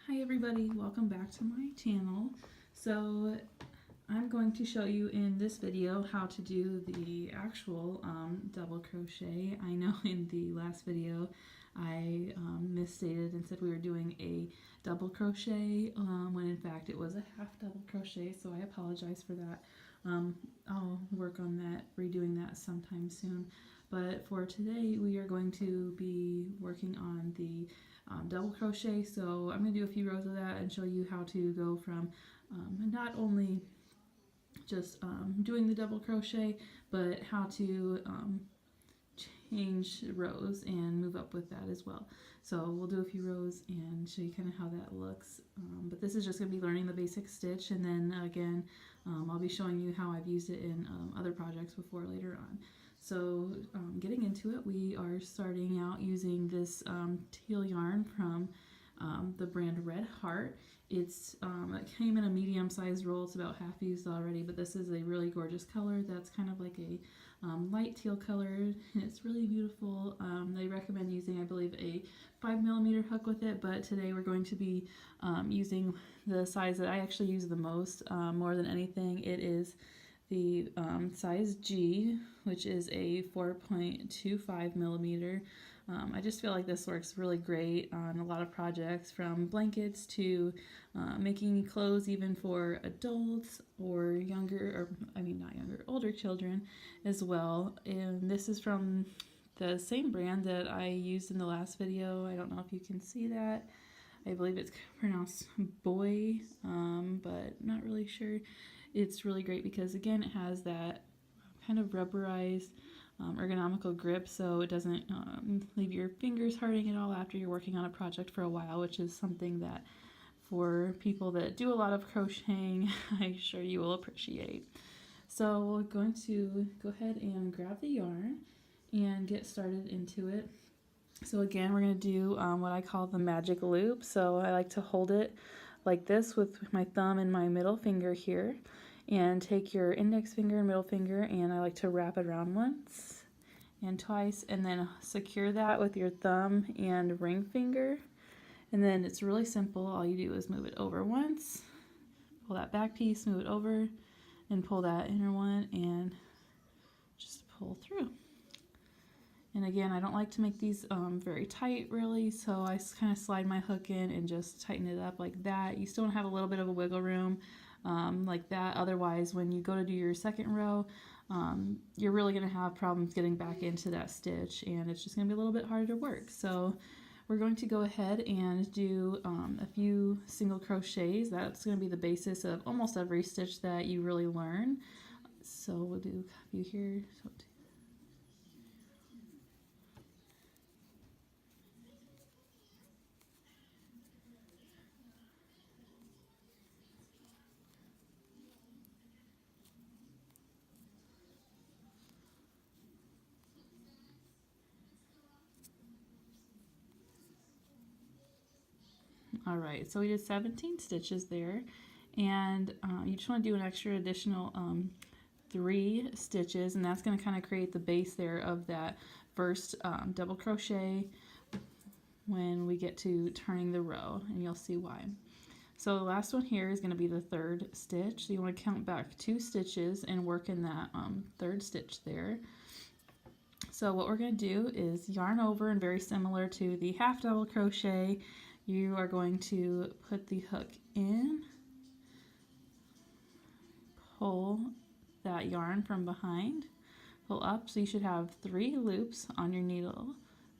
Hi everybody, welcome back to my channel. So I'm going to show you in this video how to do the actual double crochet. I know in the last video I misstated and said we were doing a double crochet when in fact it was a half double crochet, so I apologize for that. I'll work on that, redoing that sometime soon. But for today we are going to be working on the double crochet, so I'm going to do a few rows of that and show you how to go from not only just doing the double crochet, but how to change rows and move up with that as well. So we'll do a few rows and show you kind of how that looks, but this is just going to be learning the basic stitch, and then again I'll be showing you how I've used it in other projects before later on. So getting into it, we are starting out using this teal yarn from the brand Red Heart. It came in a medium-sized roll. It's about half used already, but this is a really gorgeous color that's kind of like a light teal color, and it's really beautiful. They recommend using, I believe, a 5mm hook with it, but today we're going to be using the size that I actually use the most, more than anything. It is the size G, which is a 4.25mm. I just feel like this works really great on a lot of projects, from blankets to making clothes even for adults or younger, or I mean not younger, older children as well. And this is from the same brand that I used in the last video. I don't know if you can see that. I believe it's pronounced Boy, but not really sure. It's really great because, again, it has that kind of rubberized ergonomical grip, so it doesn't leave your fingers hurting at all after you're working on a project for a while, which is something that for people that do a lot of crocheting, I'm sure you will appreciate. So we're going to go ahead and grab the yarn and get started into it. So again, we're going to do what I call the magic loop. So I like to hold it like this with my thumb and my middle finger here, and take your index finger and middle finger, and I like to wrap it around once and twice, and then secure that with your thumb and ring finger. And then it's really simple. All you do is move it over once, pull that back piece, move it over, and pull that inner one and just pull through. And again, I don't like to make these very tight really, so I kind of slide my hook in and just tighten it up like that. You still want to have a little bit of a wiggle room like that. Otherwise, when you go to do your second row, you're really going to have problems getting back into that stitch, and it's just going to be a little bit harder to work. So we're going to go ahead and do a few single crochets. That's going to be the basis of almost every stitch that you really learn. So we'll do a few here. So Alright, so we did 17 stitches there, and you just want to do an extra additional 3 stitches, and that's going to kind of create the base there of that first double crochet when we get to turning the row, and you'll see why. So the last one here is going to be the third stitch, so you want to count back 2 stitches and work in that third stitch there. So what we're going to do is yarn over, and very similar to the half double crochet, you are going to put the hook in, pull that yarn from behind, pull up, so you should have 3 loops on your needle.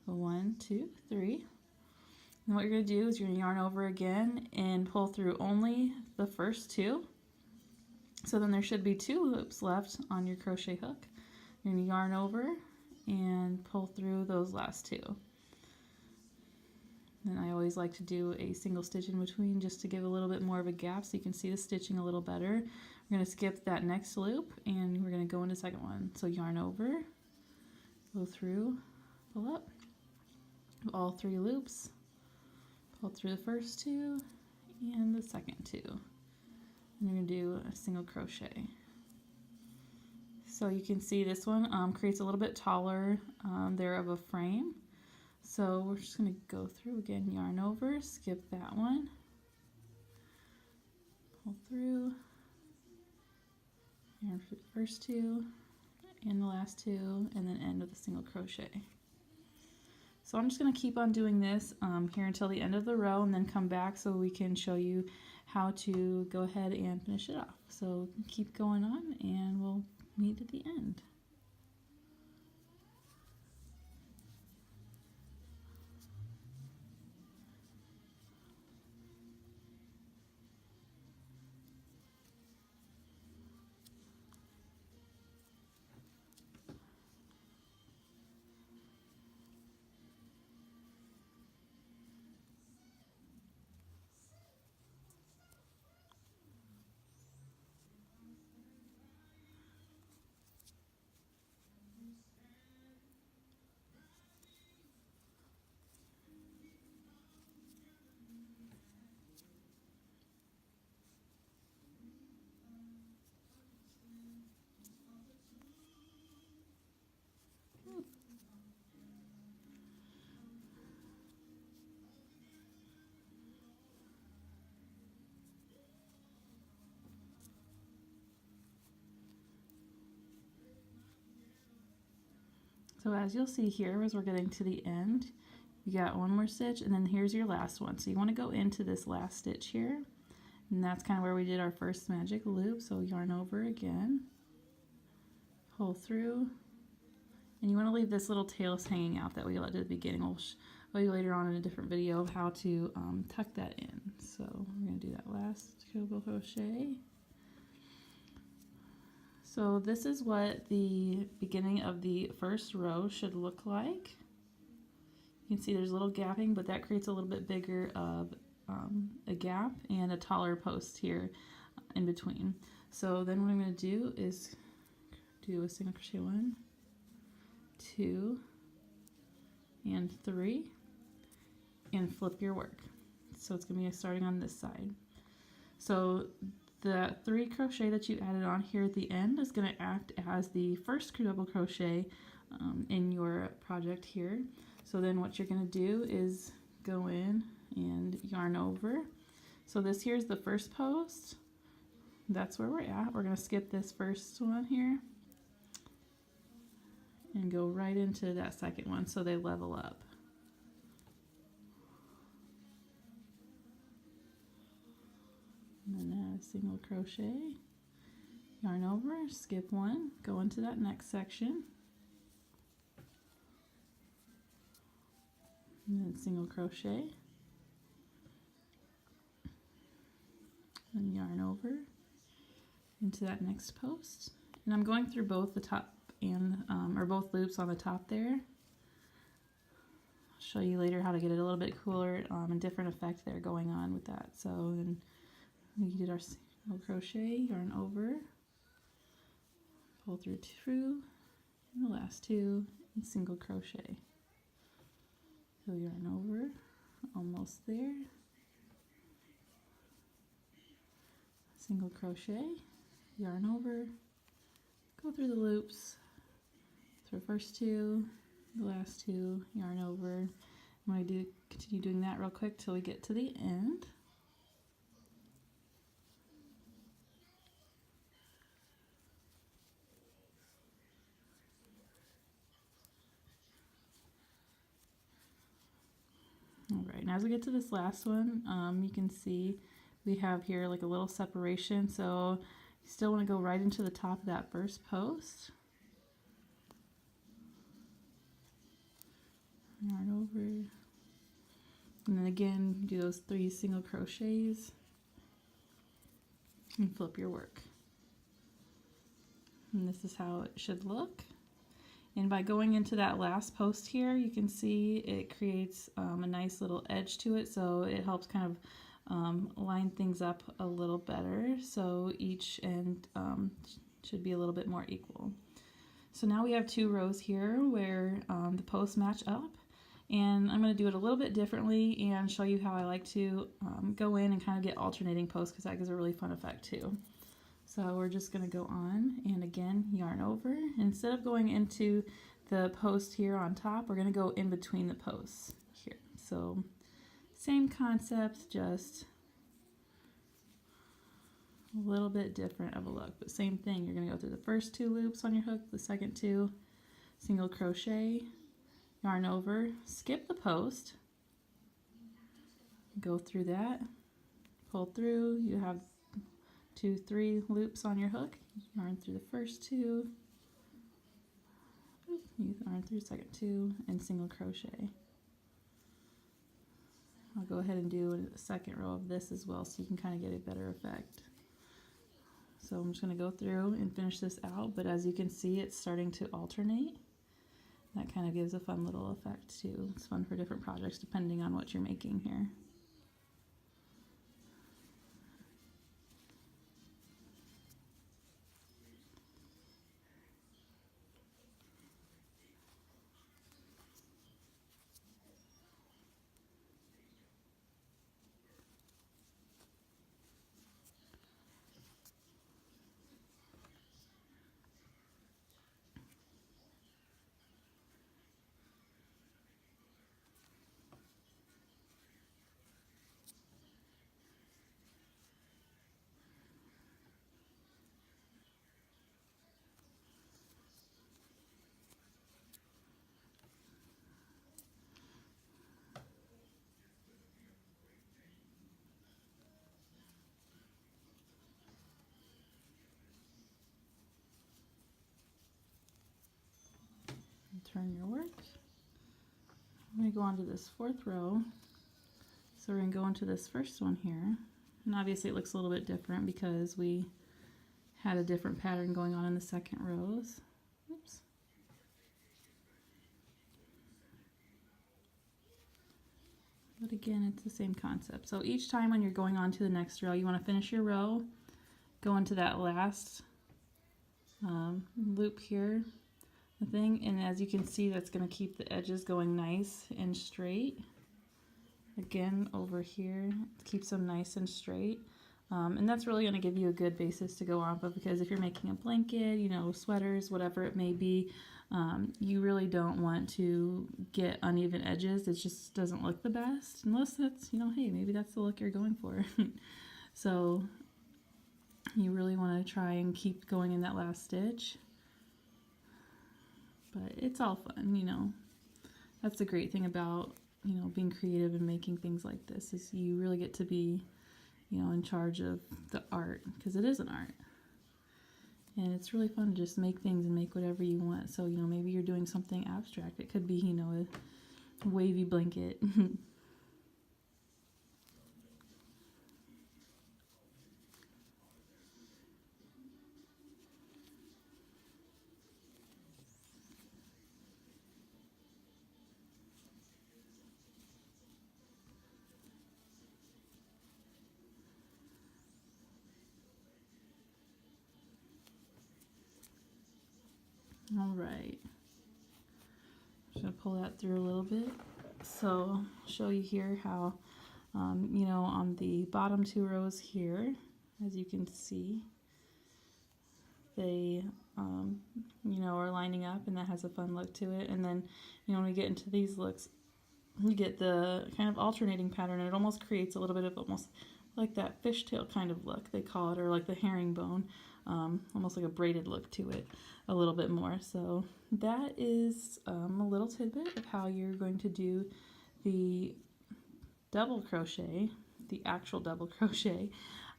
So 1, 2, 3. And what you're going to do is you're going to yarn over again and pull through only the first 2. So then there should be 2 loops left on your crochet hook. You're going to yarn over and pull through those last 2. Then I always like to do a single stitch in between just to give a little bit more of a gap so you can see the stitching a little better. We're going to skip that next loop and we're going to go into the second one. So yarn over, go through, pull up, all 3 loops, pull through the first 2 and the second 2. And you're going to do a single crochet. So you can see this one creates a little bit taller there of a frame. So we're just going to go through again, yarn over, skip that one, pull through, yarn for the first two and the last two, and then end with a single crochet. So I'm just going to keep on doing this here until the end of the row, and then come back so we can show you how to go ahead and finish it off. So keep going on and we'll meet at the end. So as you'll see here, as we're getting to the end, you got one more stitch, and then here's your last one. So you want to go into this last stitch here, and that's kind of where we did our first magic loop. So yarn over again, pull through, and you want to leave this little tail hanging out that we did at the beginning. We'll show you later on in a different video of how to tuck that in. So we're going to do that last double crochet. So this is what the beginning of the first row should look like. You can see there's a little gapping, but that creates a little bit bigger of a gap and a taller post here in between. So then what I'm going to do is do a single crochet 1, 2, and 3, and flip your work. So it's going to be starting on this side. So the 3 crochet that you added on here at the end is going to act as the first double crochet in your project here. So then what you're going to do is go in and yarn over. So this here is the first post. That's where we're at. We're going to skip this first one here and go right into that second one so they level up. And then add a single crochet, yarn over, skip one, go into that next section, and then single crochet, and yarn over into that next post. And I'm going through both the top and or both loops on the top there. I'll show you later how to get it a little bit cooler and different effect there going on with that. So then we did our single crochet, yarn over, pull through 2, and the last 2, and single crochet. So yarn over, almost there, single crochet, yarn over, go through the loops, through first 2, the last 2, yarn over. I'm going to continue doing that real quick till we get to the end. Alright, now as we get to this last one, you can see we have here like a little separation, so you still want to go right into the top of that first post. Yarn over, and then again do those 3 single crochets and flip your work. And this is how it should look. And by going into that last post here, you can see it creates a nice little edge to it, so it helps kind of line things up a little better, so each end should be a little bit more equal. So now we have 2 rows here where the posts match up, and I'm going to do it a little bit differently and show you how I like to go in and kind of get alternating posts, because that gives a really fun effect too. So we're just going to go on and again yarn over. Instead of going into the post here on top, we're going to go in between the posts here. So same concept, just a little bit different of a look, but same thing. You're going to go through the first 2 loops on your hook, the second 2, single crochet, yarn over, skip the post, go through that, pull through, you have 2, 3 loops on your hook, yarn through the first 2, you yarn through the second 2, and single crochet. I'll go ahead and do a second row of this as well so you can kind of get a better effect. So I'm just going to go through and finish this out, but as you can see, it's starting to alternate. That kind of gives a fun little effect too. It's fun for different projects depending on what you're making here. Turn your work. I'm going to go on to this 4th row. So we're going to go into this first one here. And obviously it looks a little bit different because we had a different pattern going on in the second rows. Oops. But again, it's the same concept. So each time when you're going on to the next row, you want to finish your row, go into that last loop here, the thing, and as you can see, that's going to keep the edges going nice and straight. Again, over here, it keeps them nice and straight. And that's really going to give you a good basis to go off of, because if you're making a blanket, you know, sweaters, whatever it may be, you really don't want to get uneven edges. It just doesn't look the best, unless that's, you know, hey, maybe that's the look you're going for. So you really want to try and keep going in that last stitch. But it's all fun, you know. That's the great thing about, you know, being creative and making things like this, is you really get to be, you know, in charge of the art, because it is an art. And it's really fun to just make things and make whatever you want. So, you know, maybe you're doing something abstract. It could be, you know, a wavy blanket. All right, I'm just gonna pull that through a little bit. So I'll show you here how, you know, on the bottom 2 rows here, as you can see, they, you know, are lining up, and that has a fun look to it. And then, you know, when we get into these looks, you get the kind of alternating pattern, and it almost creates a little bit of almost like that fishtail kind of look, they call it, or like the herringbone, almost like a braided look to it a little bit more. So that is a little tidbit of how you're going to do the double crochet, the actual double crochet.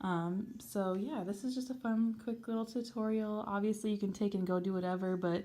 So yeah, this is just a fun, quick little tutorial. Obviously you can take and go do whatever, but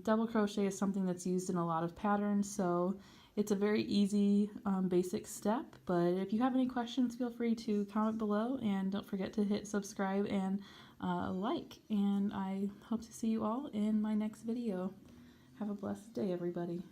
double crochet is something that's used in a lot of patterns, so it's a very easy, basic step. But if you have any questions, feel free to comment below, and don't forget to hit subscribe and like. And I hope to see you all in my next video. Have a blessed day, everybody.